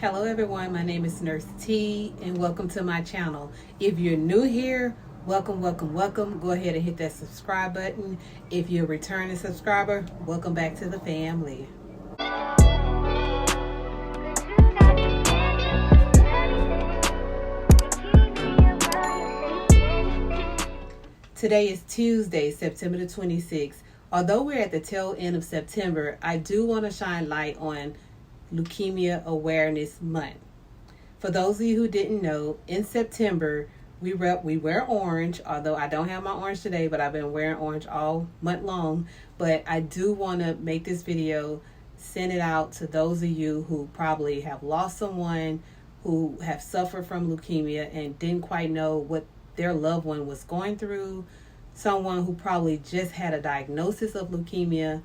Hello everyone, my name is Nurse T and welcome to my channel. If you're new here, welcome. Go ahead and hit that subscribe button. If you're a returning subscriber, welcome back to the family. Today is Tuesday, September the 26th. Although we're at the tail end of September, I do want to shine light on Leukemia Awareness Month. For those of you who didn't know, in September we wear orange, although I don't have my orange today, but I've been wearing orange all month long. But I do want to make this video, send it out to those of you who probably have lost someone, who have suffered from leukemia and didn't quite know what their loved one was going through, someone who probably just had a diagnosis of leukemia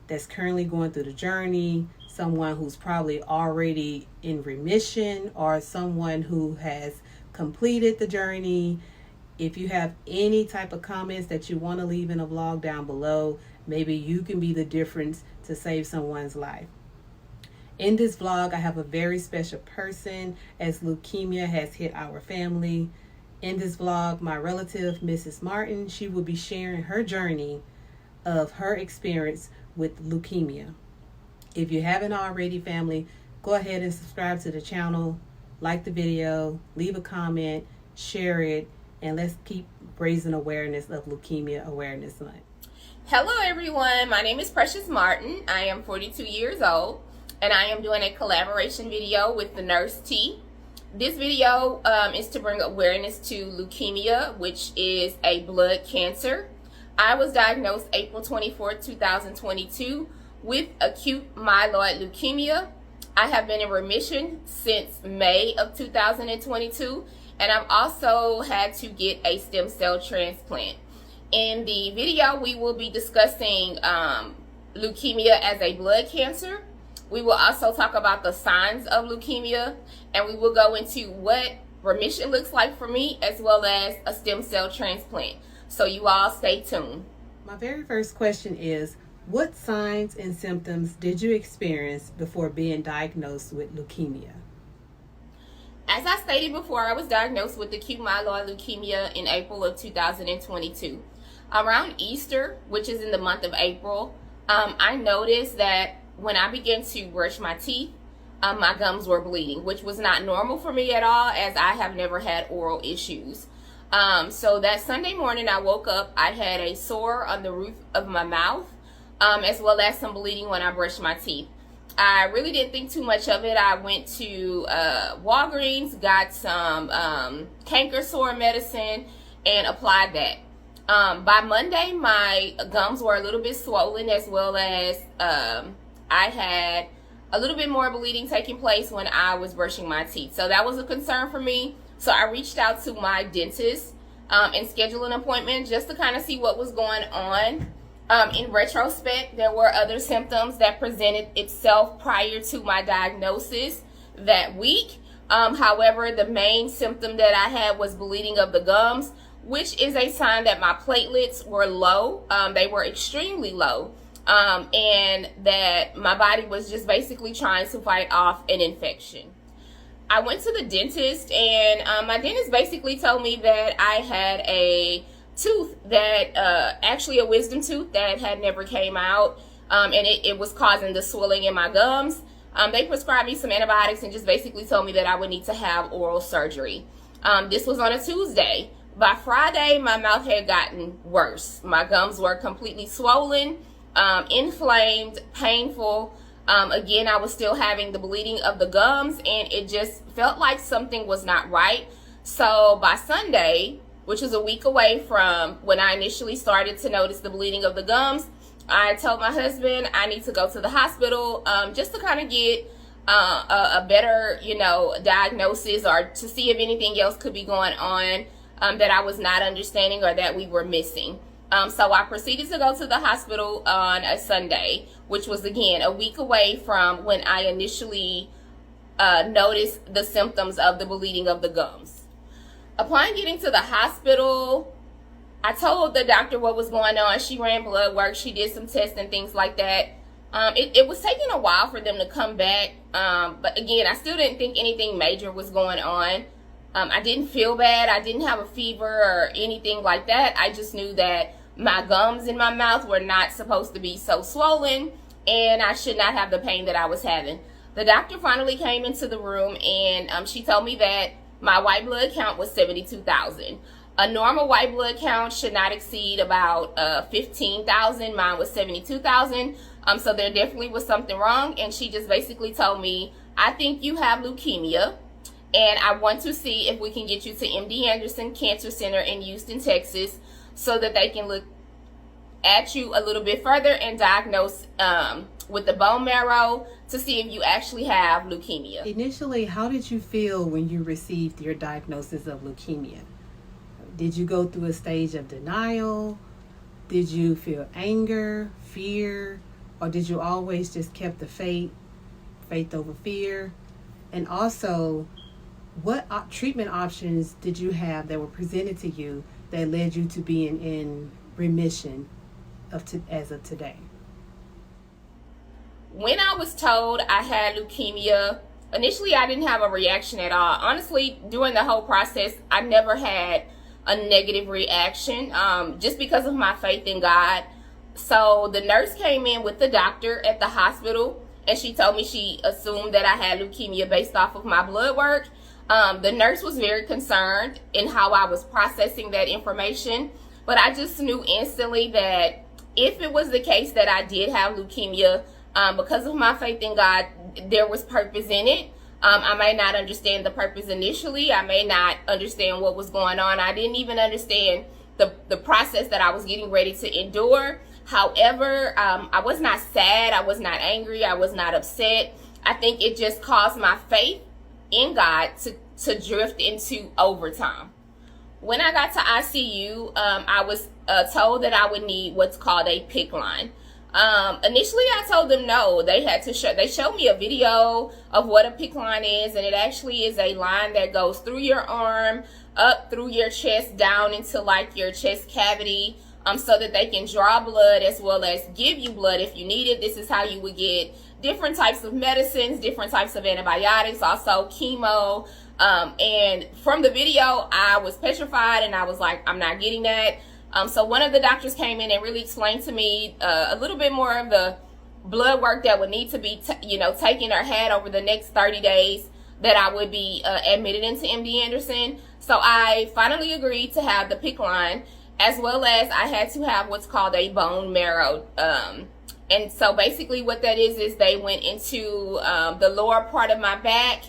that's currently going through the journey, someone who's probably already in remission, or someone who has completed the journey. If you have any type of comments that you want to leave in a vlog down below, maybe you can be the difference to save someone's life. In this vlog, I have a very special person as leukemia has hit our family. In this vlog, my relative, Mrs. Martin, she will be sharing her journey of her experience with leukemia. If you haven't already, family, go ahead and subscribe to the channel, like the video, leave a comment, share it, and let's keep raising awareness of Leukemia Awareness Month. Hello everyone, my name is Precious Martin. I am 42 years old and I am doing a collaboration video with the Nurse T. This video is to bring awareness to leukemia, which is a blood cancer. I was diagnosed April 24, 2022 with acute myeloid leukemia. I have been in remission since May of 2022, and I've also had to get a stem cell transplant. In the video, we will be discussing leukemia as a blood cancer. We will also talk about the signs of leukemia, and we will go into what remission looks like for me, as well as a stem cell transplant. So you all stay tuned. My very first question is, what signs and symptoms did you experience before being diagnosed with leukemia? As I stated before, I was diagnosed with acute myeloid leukemia in April of 2022. Around Easter, which is in the month of April, I noticed that when I began to brush my teeth, my gums were bleeding, which was not normal for me at all, as I have never had oral issues. So that Sunday morning I woke up, I had a sore on the roof of my mouth, as well as some bleeding when I brushed my teeth. I really didn't think too much of it. I went to Walgreens, got some canker sore medicine, and applied that. By Monday, my gums were a little bit swollen, as well as I had a little bit more bleeding taking place when I was brushing my teeth. So that was a concern for me. So I reached out to my dentist and scheduled an appointment just to kind of see what was going on. In retrospect, there were other symptoms that presented itself prior to my diagnosis that week. However, the main symptom that I had was bleeding of the gums, which is a sign that my platelets were low. They were extremely low. And that my body was just basically trying to fight off an infection. I went to the dentist, and my dentist basically told me that I had a tooth that, actually a wisdom tooth that had never came out, and it was causing the swelling in my gums. They prescribed me some antibiotics and just basically told me that I would need to have oral surgery. This was on a Tuesday. By Friday, my mouth had gotten worse. My gums were completely swollen, inflamed, painful. Again, I was still having the bleeding of the gums, and it just felt like something was not right. So by Sunday, which was a week away from when I initially started to notice the bleeding of the gums, I told my husband I need to go to the hospital just to kind of get a better, diagnosis, or to see if anything else could be going on that I was not understanding or that we were missing. So I proceeded to go to the hospital on a Sunday, which was, again, a week away from when I initially noticed the symptoms of the bleeding of the gums. Upon getting to the hospital, I told the doctor what was going on. She ran blood work. She did some tests and things like that. It was taking a while for them to come back, but again, I still didn't think anything major was going on. I didn't feel bad. I didn't have a fever or anything like that. I just knew that my gums in my mouth were not supposed to be so swollen, and I should not have the pain that I was having. The doctor finally came into the room, and she told me that my white blood count was 72,000. A normal white blood count should not exceed about 15,000. Mine was 72,000. So there definitely was something wrong, and she just basically told me, I think you have leukemia, and I want to see if we can get you to MD Anderson Cancer Center in Houston, Texas, so that they can look at you a little bit further and diagnose with the bone marrow to see if you actually have leukemia. Initially, how did you feel when you received your diagnosis of leukemia? Did you go through a stage of denial? Did you feel anger, fear, or did you always just kept the faith over fear? And also, what treatment options did you have that were presented to you that led you to being in remission as of today? When I was told I had leukemia, initially I didn't have a reaction at all. Honestly, during the whole process, I never had a negative reaction, just because of my faith in God. So the nurse came in with the doctor at the hospital, and she told me she assumed that I had leukemia based off of my blood work. The nurse was very concerned in how I was processing that information, but I just knew instantly that if it was the case that I did have leukemia, because of my faith in God, there was purpose in it. I may not understand the purpose initially. I may not understand what was going on. I didn't even understand the process that I was getting ready to endure. However, I was not sad. I was not angry. I was not upset. I think it just caused my faith in God to drift into overtime. When I got to ICU, I was told that I would need what's called a PICC line. Initially, I told them no. They showed me a video of what a PICC line is, and it actually is a line that goes through your arm, up through your chest, down into like your chest cavity, so that they can draw blood as well as give you blood if you need it. This is how you would get different types of medicines, different types of antibiotics, also chemo. And from the video, I was petrified, and I was like, I'm not getting that. So one of the doctors came in and really explained to me a little bit more of the blood work that would need to be, taken or had over the next 30 days that I would be admitted into MD Anderson. So I finally agreed to have the PICC line, as well as I had to have what's called a bone marrow. And so basically what that is they went into the lower part of my back,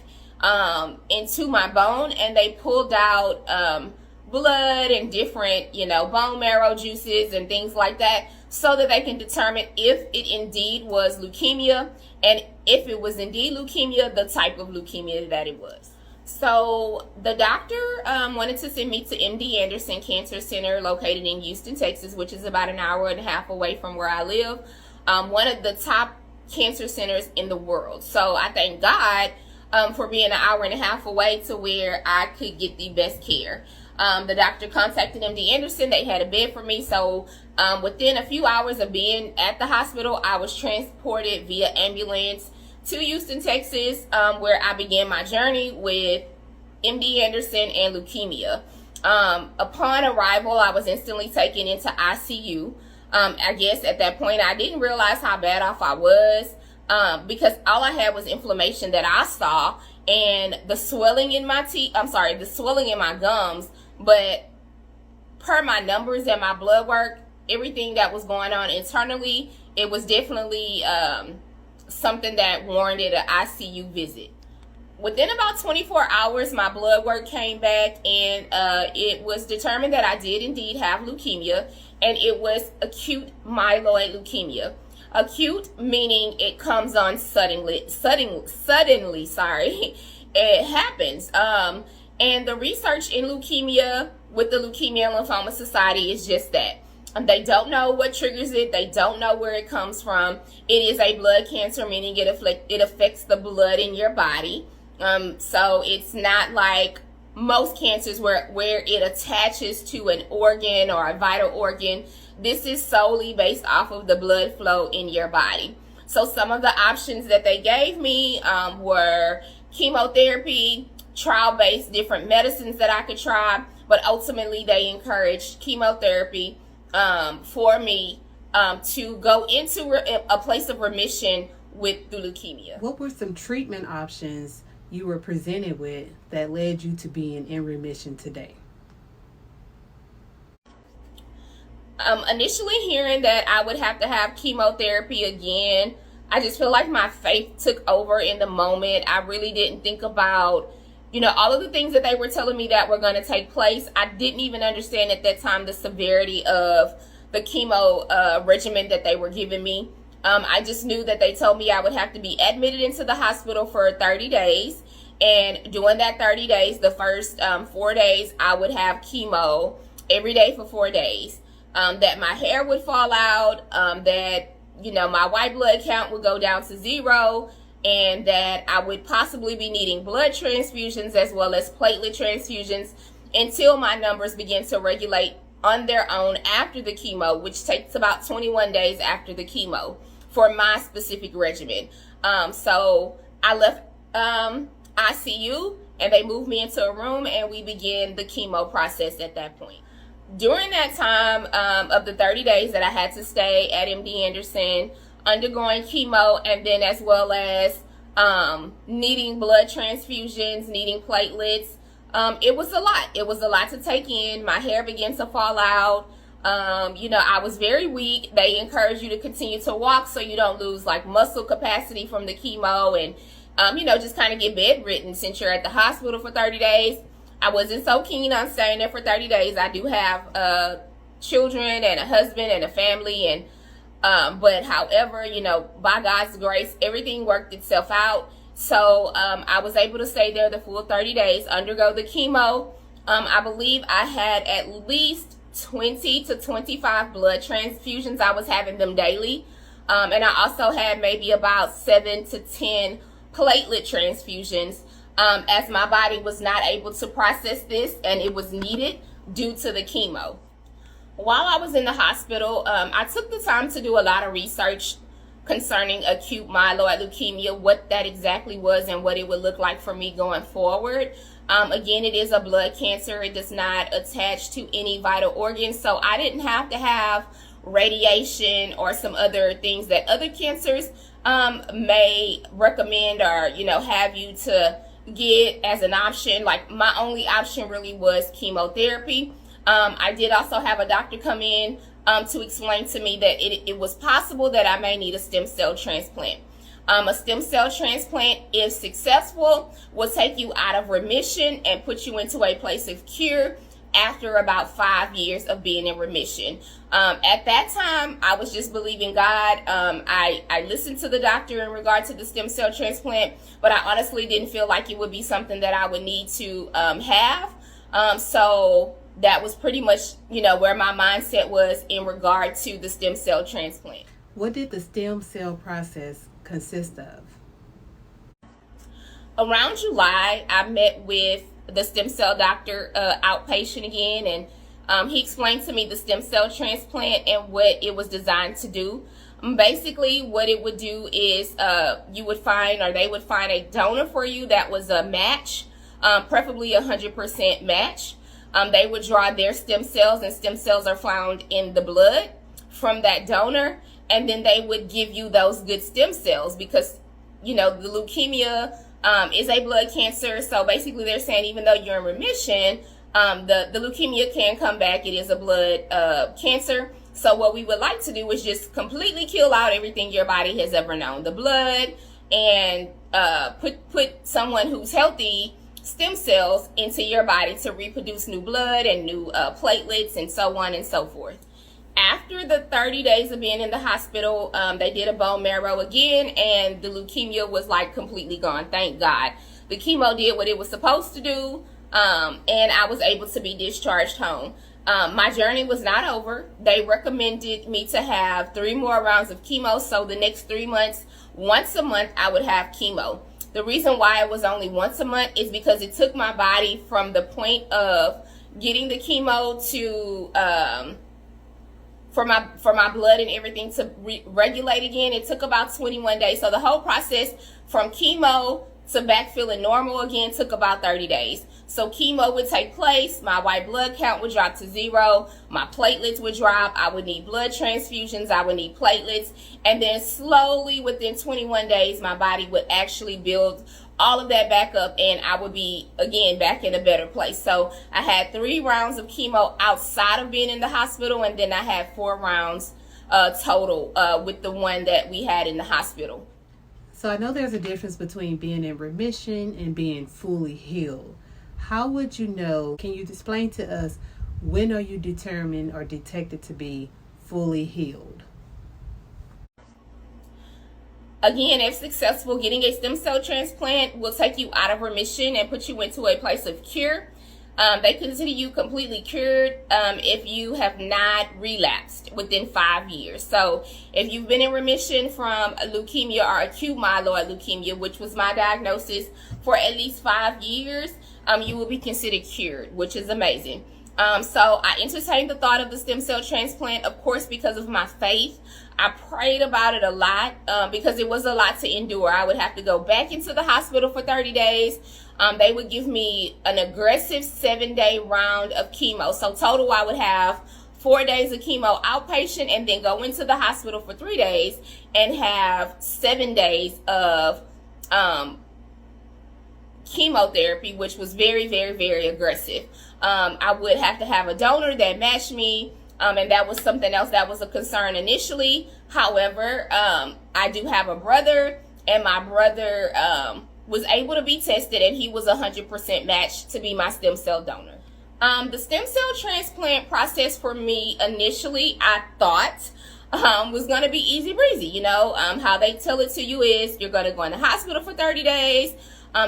into my bone, and they pulled out blood and different, bone marrow juices and things like that, so that they can determine if it indeed was leukemia, and if it was indeed leukemia, the type of leukemia that it was. So the doctor wanted to send me to MD Anderson Cancer Center, located in Houston, Texas, which is about an hour and a half away from where I live. One of the top cancer centers in the world. So I thank God for being an hour and a half away to where I could get the best care. The doctor contacted MD Anderson. They had a bed for me. So within a few hours of being at the hospital, I was transported via ambulance to Houston, Texas, where I began my journey with MD Anderson and leukemia. Upon arrival, I was instantly taken into ICU. I guess at that point, I didn't realize how bad off I was, because all I had was inflammation that I saw, and the swelling in my the swelling in my gums. But per my numbers and my blood work, everything that was going on internally, it was definitely something that warranted an ICU visit. Within about 24 hours, my blood work came back, and it was determined that I did indeed have leukemia, and it was acute myeloid leukemia. Acute meaning it comes on suddenly, it happens. And the research in leukemia with the Leukemia and Lymphoma Society is just that. They don't know what triggers it. They don't know where it comes from. It is a blood cancer, meaning it affects the blood in your body. So it's not like most cancers where it attaches to an organ or a vital organ. This is solely based off of the blood flow in your body. So some of the options that they gave me were chemotherapy, trial-based different medicines that I could try, but ultimately they encouraged chemotherapy for me to go into a place of remission with the leukemia. What were some treatment options you were presented with that led you to being in remission today? Initially hearing that I would have to have chemotherapy again, I just feel like my faith took over in the moment. I really didn't think about, all of the things that they were telling me that were going to take place. I didn't even understand at that time the severity of the chemo regimen that they were giving me. I just knew that they told me I would have to be admitted into the hospital for 30 days. And during that 30 days, the first 4 days, I would have chemo every day for 4 days. That my hair would fall out, that, my white blood count would go down to 0, and that I would possibly be needing blood transfusions as well as platelet transfusions until my numbers begin to regulate on their own after the chemo, which takes about 21 days after the chemo for my specific regimen. So I left ICU and they moved me into a room and we began the chemo process at that point. During that time of the 30 days that I had to stay at MD Anderson, undergoing chemo, and then as well as needing blood transfusions, needing platelets, it was a lot. It was a lot to take in. My hair began to fall out. I was very weak. They encourage you to continue to walk so you don't lose like muscle capacity from the chemo and, just kind of get bedridden since you're at the hospital for 30 days. I wasn't so keen on staying there for 30 days. I do have children and a husband and a family, and but however, by God's grace, everything worked itself out. So I was able to stay there the full 30 days, undergo the chemo. I believe I had at least 20 to 25 blood transfusions. I was having them daily. And I also had maybe about 7 to 10 platelet transfusions. As my body was not able to process this and it was needed due to the chemo. While I was in the hospital, I took the time to do a lot of research concerning acute myeloid leukemia, what that exactly was and what it would look like for me going forward. Again, it is a blood cancer. It does not attach to any vital organs, so I didn't have to have radiation or some other things that other cancers may recommend or, have you to get as an option. Like my only option really was chemotherapy. I did also have a doctor come in to explain to me that it was possible that I may need a stem cell transplant. A stem cell transplant, if successful, will take you out of remission and put you into a place of cure after about 5 years of being in remission. At that time, I was just believing God. I listened to the doctor in regard to the stem cell transplant, but I honestly didn't feel like it would be something that I would need to have. So that was pretty much, where my mindset was in regard to the stem cell transplant. What did the stem cell process consist of? Around July, I met with the stem cell doctor outpatient again, and he explained to me the stem cell transplant and what it was designed to do. Basically, what it would do is they would find a donor for you that was a match, preferably 100% match. They would draw their stem cells, and stem cells are found in the blood from that donor, and then they would give you those good stem cells because, the leukemia is a blood cancer. So basically they're saying even though you're in remission, the leukemia can come back. It is a blood cancer. So what we would like to do is just completely kill out everything your body has ever known, the blood, and put someone who's healthy stem cells into your body to reproduce new blood and new platelets and so on and so forth. After the 30 days of being in the hospital, they did a bone marrow again, and the leukemia was like completely gone. Thank God. The chemo did what it was supposed to do, and I was able to be discharged home. My journey was not over. They recommended me to have 3 more rounds of chemo, so the next 3 months, once a month, I would have chemo. The reason why it was only once a month is because it took my body from the point of getting the chemo for my blood and everything to regulate again. It took about 21 days. So the whole process from chemo to back feeling normal again took about 30 days. So chemo would take place, my white blood count would drop to 0, my platelets would drop, I would need blood transfusions, I would need platelets, and then slowly within 21 days my body would actually build all of that back up, and I would be again back in a better place. So I had 3 rounds of chemo outside of being in the hospital, and then I had 4 rounds total with the one that we had in the hospital. So I know there's a difference between being in remission and being fully healed. How would you know, can you explain to us, when are you determined or detected to be fully healed? Again, if successful, getting a stem cell transplant will take you out of remission and put you into a place of cure. They consider you completely cured if you have not relapsed within 5 years. So if you've been in remission from leukemia or acute myeloid leukemia, which was my diagnosis, for at least 5 years, you will be considered cured, which is amazing. So I entertained the thought of the stem cell transplant, of course, because of my faith. I prayed about it a lot because it was a lot to endure. I would have to go back into the hospital for 30 days. They would give me an aggressive 7-day round of chemo. So total, I would have 4 days of chemo outpatient and then go into the hospital for 3 days and have 7 days of chemotherapy, which was very, very, very aggressive. I would have to have a donor that matched me. And that was something else that was a concern initially. However, I do have a brother, and my brother was able to be tested, and he was 100% matched to be my stem cell donor. The stem cell transplant process for me initially, I thought was going to be easy breezy. You know, how they tell it to you is you're going to go in the hospital for 30 days.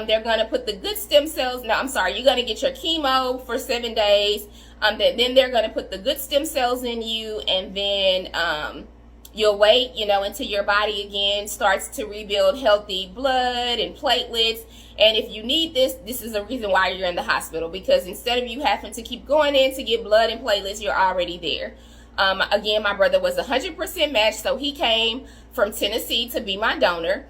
They're going to put the good stem cells. No, I'm sorry. You're going to get your chemo for 7 days. Then they're going to put the good stem cells in you, and then you'll wait, you know, until your body again starts to rebuild healthy blood and platelets. And if you need this, this is the reason why you're in the hospital, because instead of you having to keep going in to get blood and platelets, you're already there. Again, my brother was 100% matched, so he came from Tennessee to be my donor.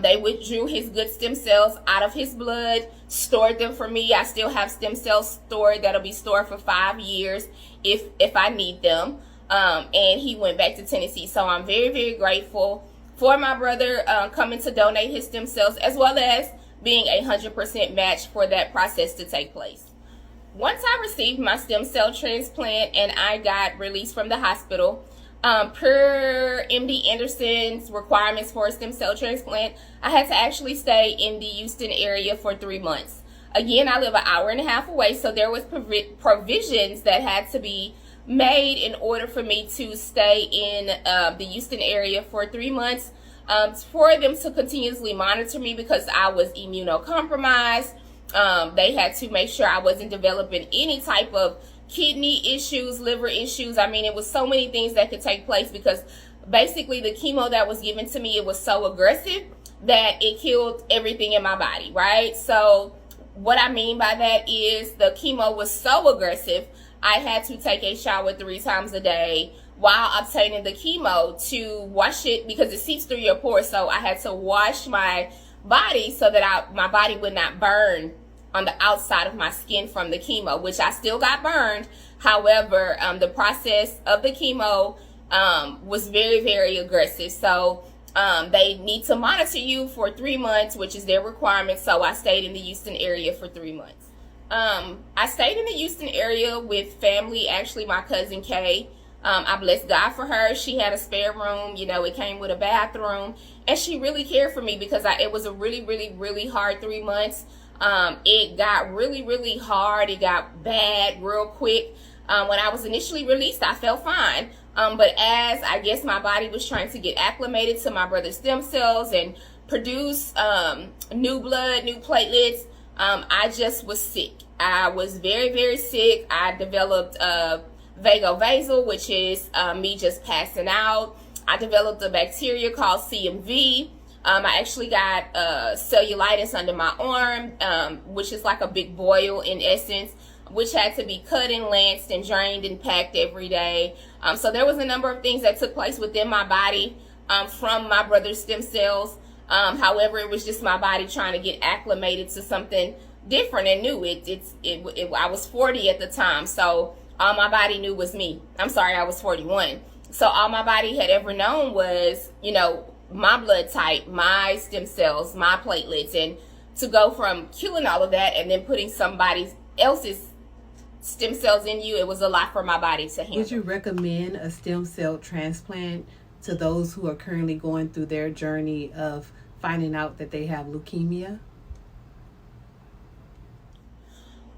They withdrew his good stem cells out of his blood, stored them for me. I still have stem cells stored that'll be stored for 5 years if I need them. And he went back to Tennessee. So I'm very, very grateful for my brother coming to donate his stem cells, as well as being 100% matched for that process to take place. Once I received my stem cell transplant and I got released from the hospital, per MD Anderson's requirements for a stem cell transplant, I had to actually stay in the Houston area for 3 months. Again, I live an hour and a half away, so there was provisions that had to be made in order for me to stay in the Houston area for 3 months, for them to continuously monitor me because I was immunocompromised. They had to make sure I wasn't developing any type of kidney issues, liver issues. I mean, it was so many things that could take place because basically the chemo that was given to me, it was so aggressive that it killed everything in my body, right? So what I mean by that is the chemo was so aggressive, I had to take a shower 3 times a day while obtaining the chemo to wash it because it seeps through your pores. So I had to wash my body so that my body would not burn on the outside of my skin from the chemo, which I still got burned. However, the process of the chemo was very, very aggressive. So they need to monitor you for 3 months, which is their requirement. So I stayed in the Houston area for 3 months. I stayed in the Houston area with family, actually my cousin Kay. I bless God for her. She had a spare room, you know, it came with a bathroom, and she really cared for me because it was a really, really, really hard 3 months. It got really, really hard. It got bad real quick. When I was initially released, I felt fine. But as I guess my body was trying to get acclimated to my brother's stem cells and produce new blood, new platelets, I just was sick. I was very, very sick. I developed vagovasal, which is me just passing out. I developed a bacteria called CMV. I actually got cellulitis under my arm, which is like a big boil in essence, which had to be cut and lanced and drained and packed every day. So there was a number of things that took place within my body from my brother's stem cells. However, it was just my body trying to get acclimated to something different and new. I was 40 at the time, so all my body knew was me. I'm sorry, I was 41. So all my body had ever known was, my blood type, my stem cells, my platelets, and to go from killing all of that and then putting somebody else's stem cells in you, it was a lot for my body to handle. Would you recommend a stem cell transplant to those who are currently going through their journey of finding out that they have leukemia?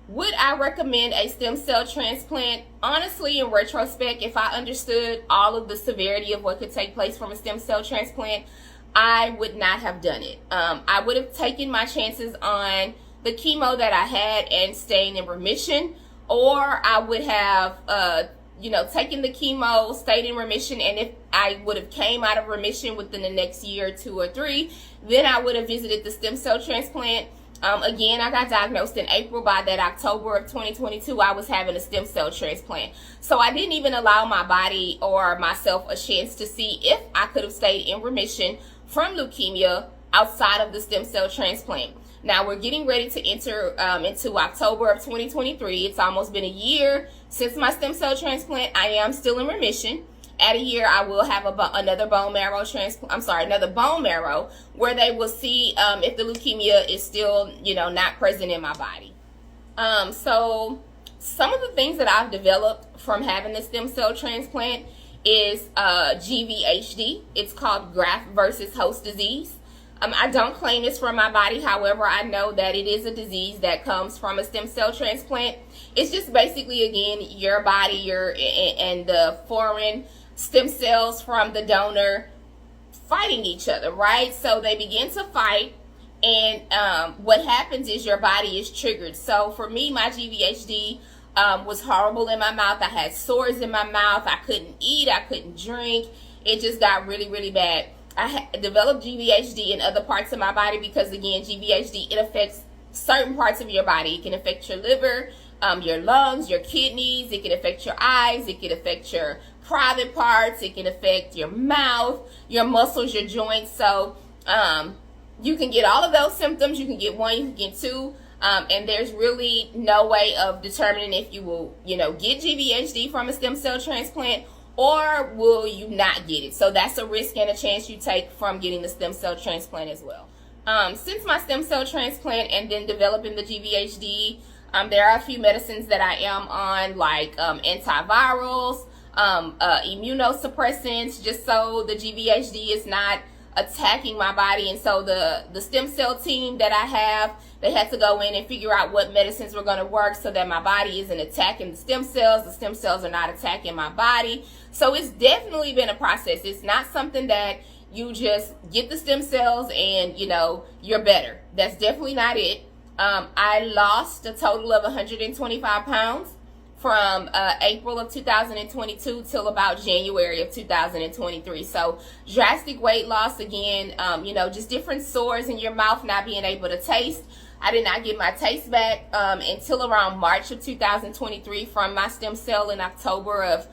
Would I recommend a stem cell transplant? Honestly, in retrospect, if I understood all of the severity of what could take place from a stem cell transplant, I would not have done it. I would have taken my chances on the chemo that I had and staying in remission, or I would have, taken the chemo, stayed in remission, and if I would have came out of remission within the next year, 2 or 3, then I would have visited the stem cell transplant. Again, I got diagnosed in April. By that October of 2022, I was having a stem cell transplant. So I didn't even allow my body or myself a chance to see if I could have stayed in remission from leukemia outside of the stem cell transplant. Now we're getting ready to enter into October of 2023. It's almost been a year since my stem cell transplant. I am still in remission. At a year, I will have another bone marrow another bone marrow where they will see if the leukemia is still, not present in my body. So some of the things that I've developed from having the stem cell transplant is GVHD. It's called graft versus host disease. I don't claim this for my body. However, I know that it is a disease that comes from a stem cell transplant. It's just basically, again, your body, and the foreign stem cells from the donor fighting each other, right? So they begin to fight, and what happens is your body is triggered. So for me, my GVHD was horrible in my mouth. I had sores in my mouth. I couldn't eat. I couldn't drink. It just got really, really bad. I developed GVHD in other parts of my body because, again, GVHD, it affects certain parts of your body. It can affect your liver, your lungs, your kidneys. It can affect your eyes. It can affect your private parts. It can affect your mouth, your muscles, your joints. So you can get all of those symptoms. You can get 1, you can get 2. And there's really no way of determining if you will, get GVHD from a stem cell transplant, or will you not get it. So that's a risk and a chance you take from getting the stem cell transplant as well. Since my stem cell transplant and then developing the GVHD, there are a few medicines that I am on, like antivirals, immunosuppressants, just so the GVHD is not attacking my body. And so the stem cell team that I have, they had to go in and figure out what medicines were going to work so that my body isn't attacking the stem cells are not attacking my body. So it's definitely been a process. It's not something that you just get the stem cells and you're better. That's definitely not it. I lost a total of 125 pounds from April of 2022 till about January of 2023. So drastic weight loss again, just different sores in your mouth, not being able to taste. I did not get my taste back until around March of 2023 from my stem cell in October of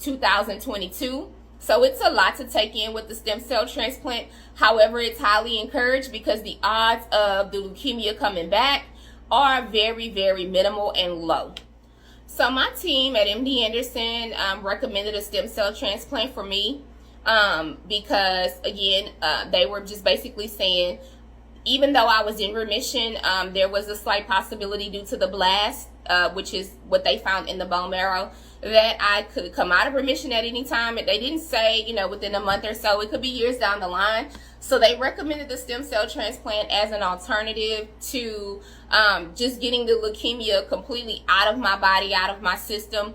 2022. So it's a lot to take in with the stem cell transplant. However, it's highly encouraged because the odds of the leukemia coming back are very, very minimal and low. So my team at MD Anderson recommended a stem cell transplant for me because, again, they were just basically saying, even though I was in remission, there was a slight possibility due to the blast, which is what they found in the bone marrow, that I could come out of remission at any time. They didn't say, within a month or so. It could be years down the line. So they recommended the stem cell transplant as an alternative to just getting the leukemia completely out of my body, out of my system.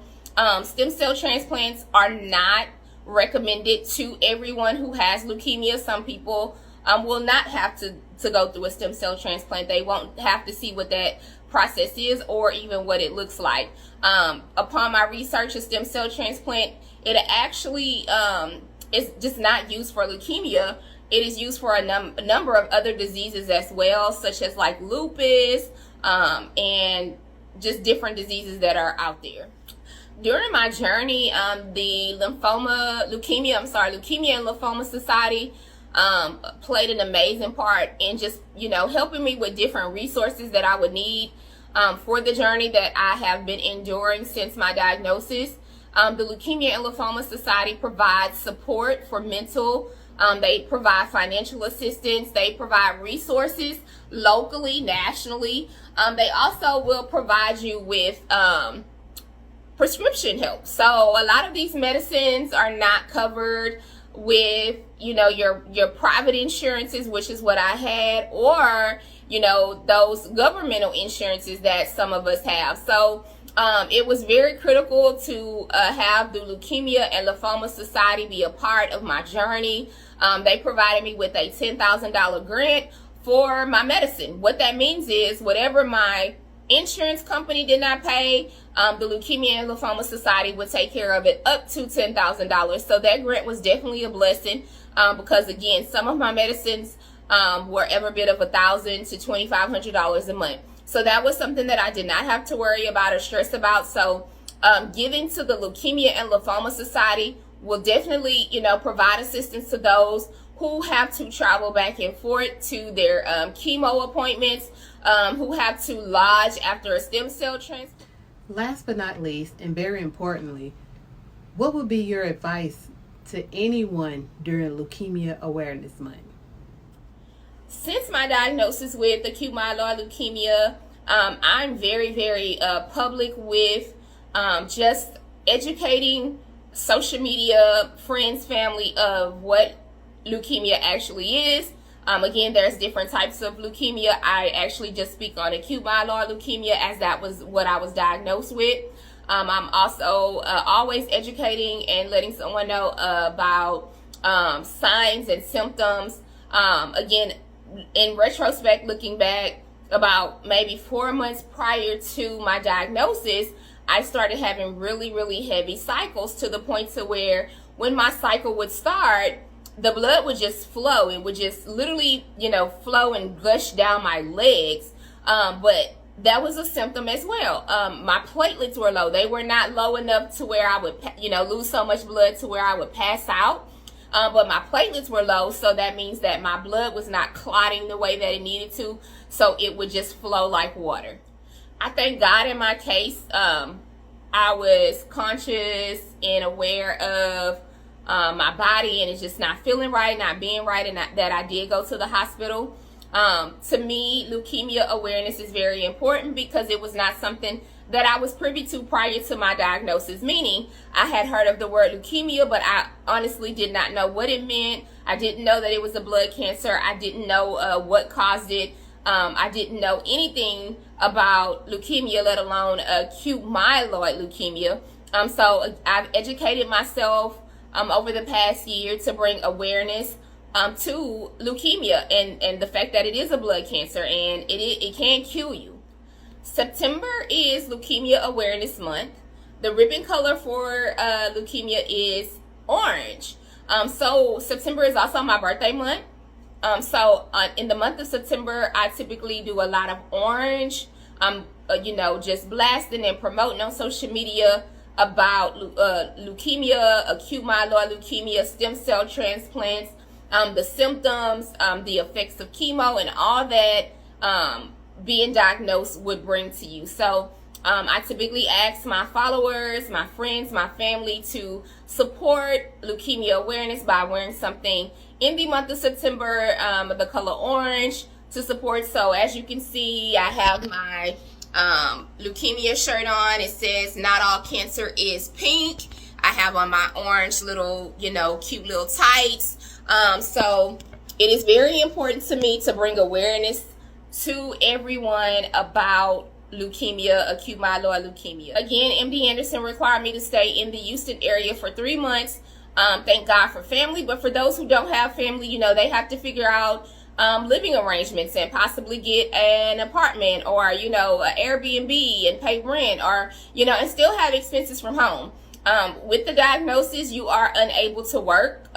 Stem cell transplants are not recommended to everyone who has leukemia. Some people will not have to go through a stem cell transplant. They won't have to see what that process is or even what it looks like. Upon my research, a stem cell transplant, it actually is just not used for leukemia. It is used for a number of other diseases as well, such as like lupus and just different diseases that are out there. During my journey, the Leukemia and Lymphoma Society played an amazing part in just, helping me with different resources that I would need for the journey that I have been enduring since my diagnosis. The Leukemia and Lymphoma Society provides support for mental. They provide financial assistance. They provide resources locally, nationally. They also will provide you with prescription help. So a lot of these medicines are not covered with, your private insurances, which is what I had, or, those governmental insurances that some of us have. So it was very critical to have the Leukemia and Lymphoma Society be a part of my journey. They provided me with a $10,000 grant for my medicine. What that means is whatever my insurance company did not pay, the Leukemia and Lymphoma Society would take care of it up to $10,000. So that grant was definitely a blessing because, again, some of my medicines were every bit of $1,000 to $2,500 a month. So that was something that I did not have to worry about or stress about. So giving to the Leukemia and Lymphoma Society will definitely, provide assistance to those who have to travel back and forth to their chemo appointments, who have to lodge after a stem cell transplant. Last but not least, and very importantly, what would be your advice to anyone during Leukemia Awareness Month? Since my diagnosis with acute myeloid leukemia, I'm very, very public with just educating social media, friends, family of what leukemia actually is. Again, there's different types of leukemia. I actually just speak on acute myeloid leukemia as that was what I was diagnosed with. I'm also always educating and letting someone know about signs and symptoms. Again, in retrospect, looking back, about maybe 4 months prior to my diagnosis, I started having really, really heavy cycles to the point to where when my cycle would start, the blood would just flow. It would just literally, flow and gush down my legs. But that was a symptom as well. My platelets were low. They were not low enough to where I would, lose so much blood to where I would pass out. But my platelets were low, so that means that my blood was not clotting the way that it needed to, so it would just flow like water. I thank God in my case, I was conscious and aware of my body, and it's just not feeling right, not being right, and that I did go to the hospital. To me, leukemia awareness is very important because it was not something that I was privy to prior to my diagnosis, meaning I had heard of the word leukemia, but I honestly did not know what it meant. I didn't know that it was a blood cancer. I didn't know what caused it. I didn't know anything about leukemia, let alone acute myeloid leukemia. So I've educated myself over the past year to bring awareness to leukemia and the fact that it is a blood cancer and it can kill you. September is Leukemia Awareness Month. The ribbon color for leukemia is orange. So September is also my birthday month. So in the month of September, I typically do a lot of orange. Just blasting and promoting on social media about leukemia, acute myeloid leukemia, stem cell transplants, the symptoms, the effects of chemo, and all that being diagnosed would bring to you. So I typically ask my followers, my friends, my family to support leukemia awareness by wearing something in the month of September, the color orange to support. So as you can see, I have my leukemia shirt on. It says not all cancer is pink. I have on my orange little, cute little tights. So it is very important to me to bring awareness to everyone about leukemia, acute myeloid leukemia. Again, MD Anderson required me to stay in the Houston area for 3 months. Thank God for family, but for those who don't have family, they have to figure out living arrangements and possibly get an apartment or, an Airbnb and pay rent or, and still have expenses from home. With the diagnosis, you are unable to work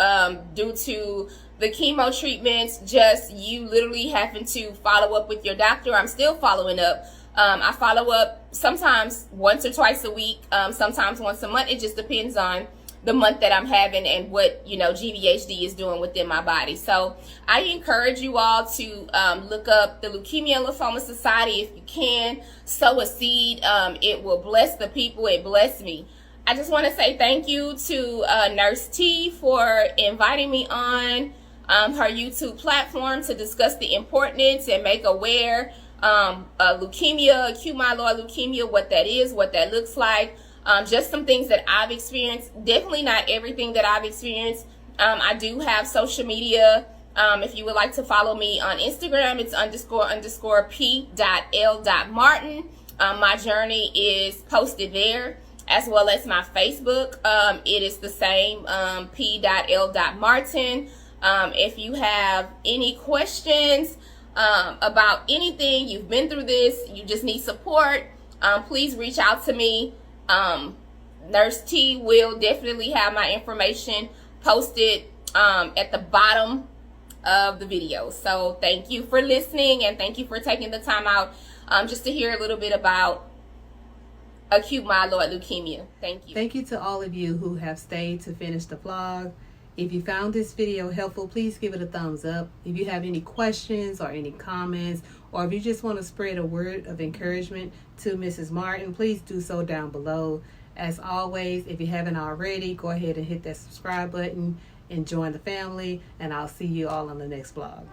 due to the chemo treatments, just you literally having to follow up with your doctor. I'm still following up I follow up sometimes once or twice a week, sometimes once a month. It just depends on the month that I'm having and what, GVHD is doing within my body. So I encourage you all to look up the Leukemia and Lymphoma Society if you can. Sow a seed. It will bless the people. It blessed me. I just want to say thank you to Nurse T for inviting me on her YouTube platform to discuss the importance and make aware leukemia, acute myeloid leukemia, what that is, what that looks like. Just some things that I've experienced. Definitely not everything that I've experienced. I do have social media. If you would like to follow me on Instagram, it's __ p.l.martin. My journey is posted there, as well as my Facebook. It is the same, p.l.martin. If you have any questions about anything, you've been through this, you just need support, please reach out to me. Nurse T will definitely have my information posted at the bottom of the video. So thank you for listening, and thank you for taking the time out just to hear a little bit about acute myeloid leukemia. Thank you. Thank you to all of you who have stayed to finish the vlog. If you found this video helpful, please give it a thumbs up. If you have any questions or any comments, or if you just want to spread a word of encouragement to Mrs. Martin, please do so down below. As always, if you haven't already, go ahead and hit that subscribe button and join the family, and I'll see you all on the next vlog.